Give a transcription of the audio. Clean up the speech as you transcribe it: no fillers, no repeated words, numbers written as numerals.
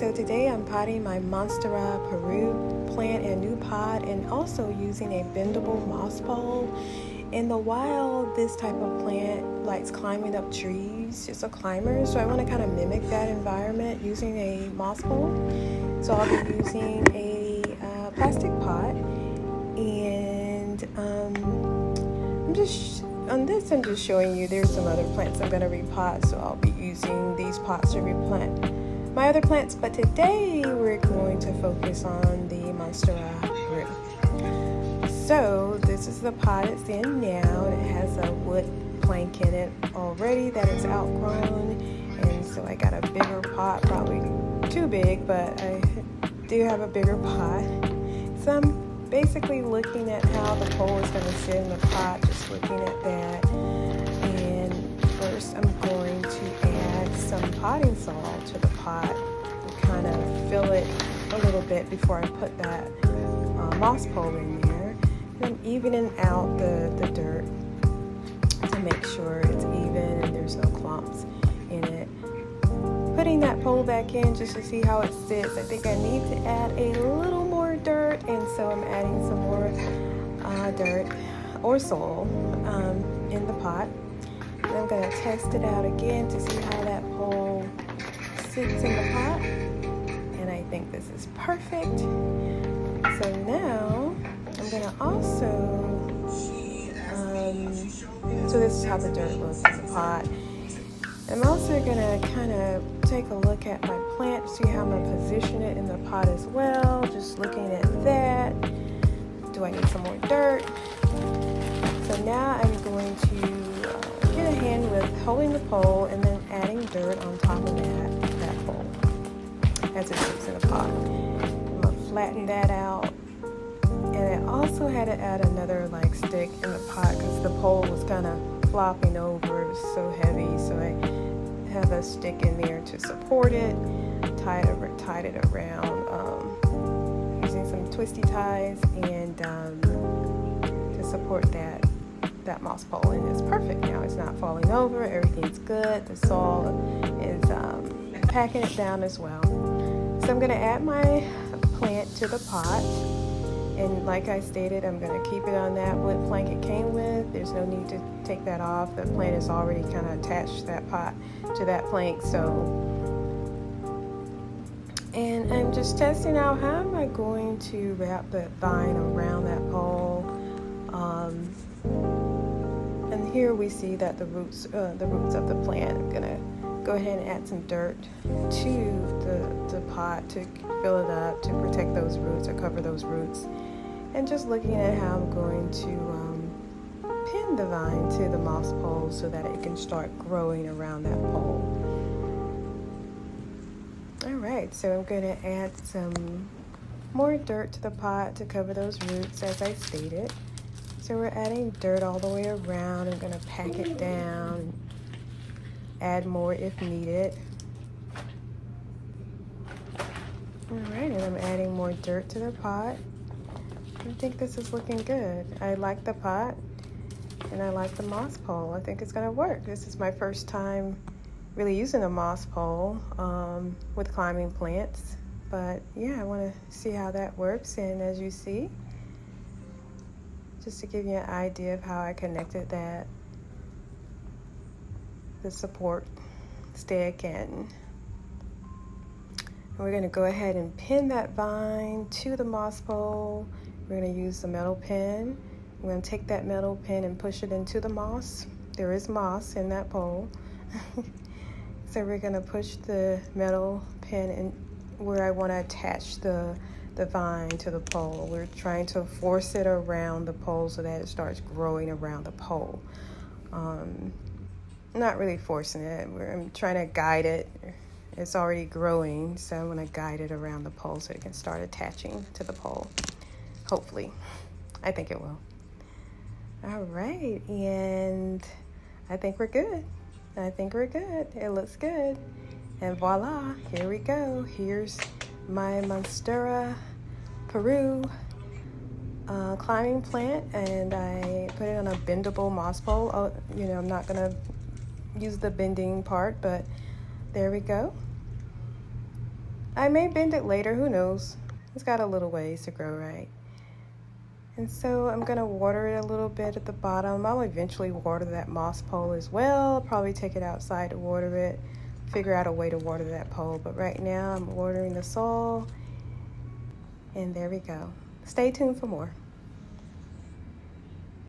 so today I'm potting my Monstera Peru plant in a new pot and also using a bendable moss pole. In the wild, this type of plant likes climbing up trees. It's a climber, so I want to kind of mimic that environment using a moss pole. So I'll be using a plastic pot, and I'm just showing you there's some other plants I'm going to repot, so I'll be using these pots to replant my other plants, but today we're going to focus on the Monstera Peru. So this is the pot it's in now, and it has a wood plank in it already that is outgrown, and so I got a bigger pot, probably too big, but I do have a bigger pot. So I'm basically looking at how the pole is going to sit in the pot, just looking at that. And first I'm going to add some potting soil to the pot and kind of fill it a little bit before I put that moss pole in there. And I'm evening out the dirt to make sure it's even and there's no clumps in it. Putting that pole back in just to see how it sits. I think I need to add a little more dirt, and so I'm adding some more dirt or soil in the pot. And I'm going to test it out again to see how that pole sits in the pot, and I think this is perfect. So now I'm going to also so this is how the dirt looks in the pot. I'm also going to kind of take a look at my plant, see how I'm going to position it in the pot as well. Just looking at that. Do I need some more dirt? So now I'm going to get a hand with holding the pole and then adding dirt on top of that pole as it sits in the pot. I'm going to flatten that out. And I also had to add another stick in the pot because the pole was kind of flopping over. It was so heavy, so I have a stick in there to support it. Tied it around using some twisty ties and to support that moss pole, and it's perfect now. It's not falling over. Everything's good. The soil is packing it down as well. So I'm going to add my plant to the pot. And like I stated, I'm going to keep it on that wood plank it came with. There's no need to take that off. The plant is already kind of attached that pot to that plank. And I'm just testing out how am I going to wrap that vine around that pole. And here we see that the roots of the plant. I'm going to go ahead and add some dirt to the pot to fill it up, to protect those roots or cover those roots. And just looking at how I'm going to pin the vine to the moss pole so that it can start growing around that pole. Alright, so I'm going to add some more dirt to the pot to cover those roots as I stated. So we're adding dirt all the way around. I'm going to pack it down, add more if needed. Alright, and I'm adding more dirt to the pot. I think this is looking good. I like the pot and I like the moss pole. I think it's going to work. This is my first time really using a moss pole with climbing plants. But yeah, I want to see how that works. And as you see, just to give you an idea of how I connected the support stick, and we're going to go ahead and pin that vine to the moss pole. We're going to use the metal pin. We're going to take that metal pin and push it into the moss. There is moss in that pole. So we're going to push the metal pin in where I want to attach the vine to the pole. We're trying to force it around the pole so that it starts growing around the pole. Not really forcing it. I'm trying to guide it. It's already growing, so I'm going to guide it around the pole so it can start attaching to the pole. Hopefully. I think it will. All right, and I think we're good. It looks good. And voila, here we go. Here's my Monstera Peru climbing plant, and I put it on a bendable moss pole. I'm not going to use the bending part, but there we go. I may bend it later, who knows? It's got a little ways to grow, right? And so I'm gonna water it a little bit at the bottom. I'll eventually water that moss pole as well. Probably take it outside to water it, figure out a way to water that pole. But right now I'm watering the soil, and there we go. Stay tuned for more.